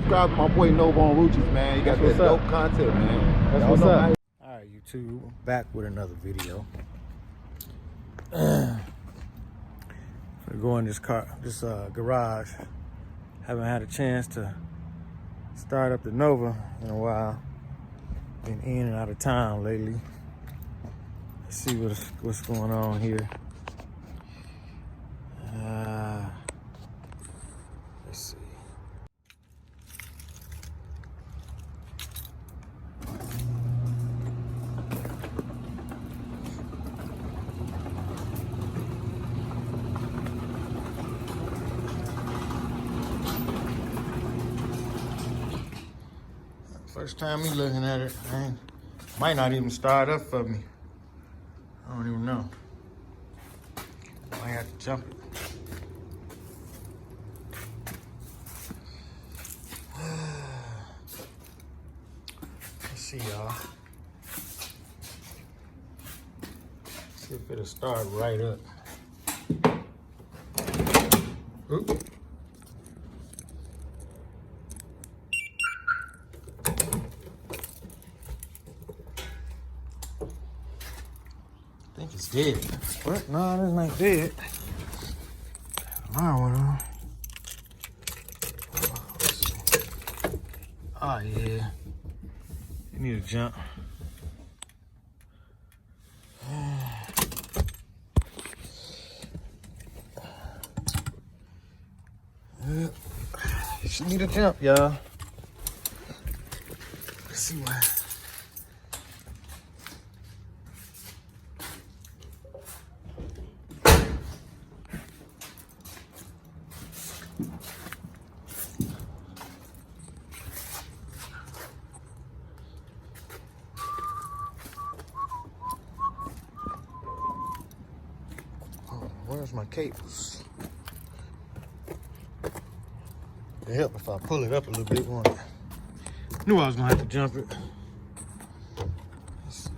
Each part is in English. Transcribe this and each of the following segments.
subscribe to my boy Nova on Ruchis, man. He got that dope content, man. That's what's up. All right, YouTube, back with another video. Gonna go in this garage. Haven't had a chance to start up the Nova in a while. Been in and out of town lately. Let's see what's going on here. Let's see. First time me looking at it, might not even start up for me. I don't even know. Might have to jump it. Let's see, y'all. See if it'll start right up. Oop. I think it's dead. What? No, this ain't dead. Oh yeah. You need to jump. You need to jump, y'all. Let's see why. Where's my cables? It'll help if I pull it up a little bit, won't it? Knew I was gonna have to jump it. Let's see.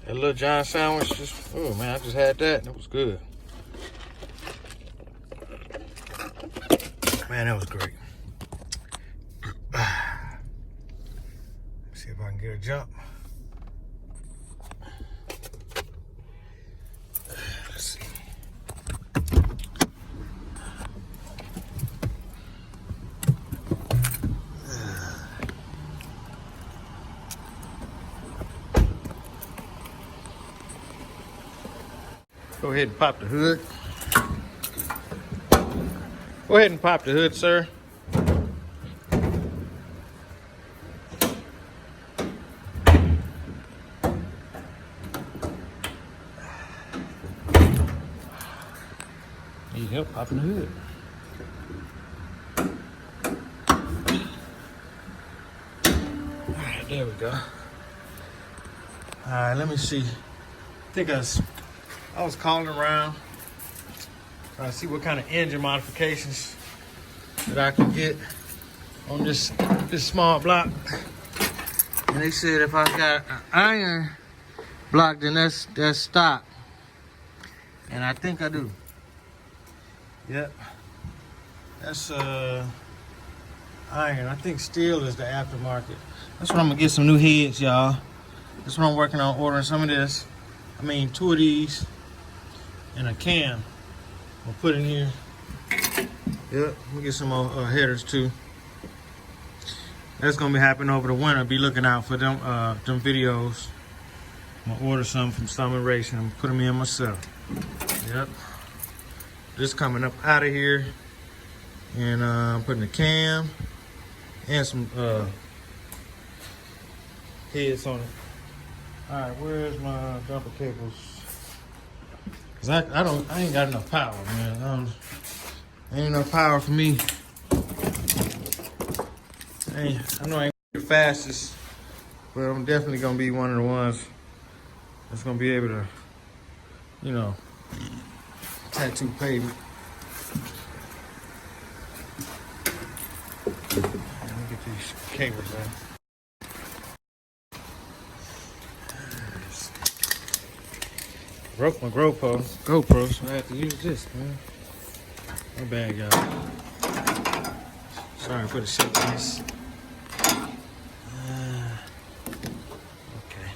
That Little John sandwich, oh man, I just had that and it was good. Man, that was great. See if I can get a jump. Let's see. Go ahead and pop the hood. Go ahead and pop the hood, sir. Need help popping the hood. All right, there we go. All right, let me see. I think I was calling around trying to see what kind of engine modifications that I can get on this small block. And they said if I got an iron block, then that's stock. And I think I do. Yep. That's iron. I think steel is the aftermarket. That's what I'm gonna get some new heads, y'all. That's what I'm working on, ordering some of this. I mean, 2 of these and a cam. We'll put in here. Yep, we'll get some more headers too. That's gonna be happening over the winter. Be looking out for them videos. I'm gonna order some from Summit Racing and put them in myself. Yep. Just coming up out of here, and I'm putting the cam and some heads on it. All right, where's my jumper cables? Cause I ain't got enough power, man. Ain't enough power for me. I know I ain't the fastest, but I'm definitely gonna be one of the ones that's gonna be able to, you know, tattoo pavement. cables, man. Broke my GoPro, so I had to use this, man. My bad, y'all. Sorry for the shakiness. Okay.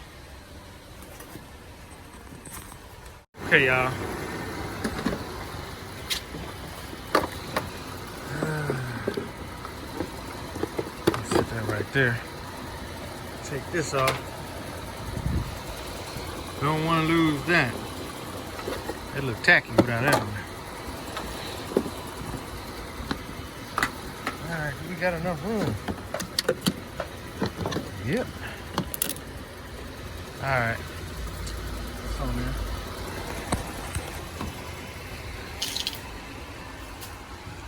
Okay, y'all. Set that right there. Take this off. Don't want to lose that. It look tacky without that on there. Alright, we got enough room. Yep. Alright. What's on there?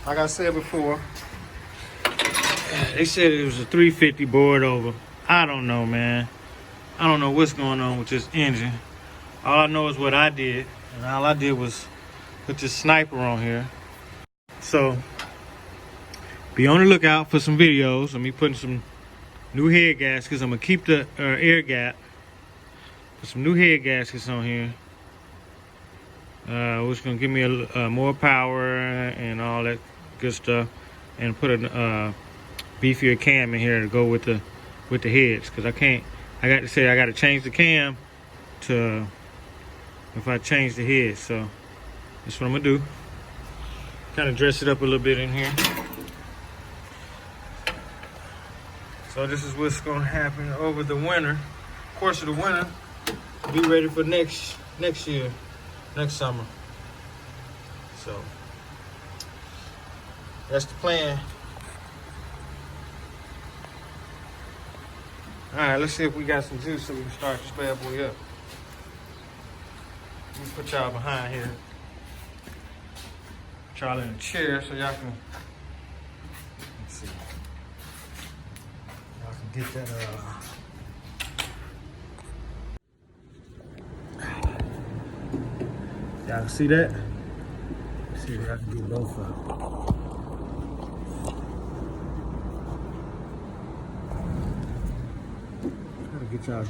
Like I said before, they said it was a 350 board over. I don't know, man. I don't know what's going on with this engine. All I know is what I did. And all I did was put this sniper on here. So, be on the lookout for some videos of me putting some new head gaskets. I'm going to keep the air gap. Put some new head gaskets on here. Which is going to give me a more power and all that good stuff. And put a beefier cam in here to go with the heads. Because I got to change the cam to if I change the head. So that's what I'm gonna do. Kind of dress it up a little bit in here. So this is what's gonna happen over the winter, course of the winter. Be ready for next year, next summer. So that's the plan. All right, let's see if we got some juice so we can start this bad boy up. Let me put y'all behind here. Put y'all in a chair so y'all can, let's see. Y'all can get that, y'all can see that? Let's see if y'all can get both of them.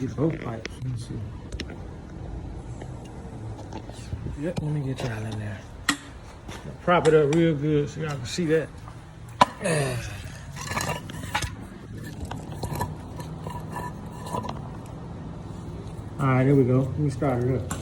Get both pipes. Let me see. Yep, let me get y'all in there. Prop it up real good so y'all can see that. All right, there we go. Let me start it up.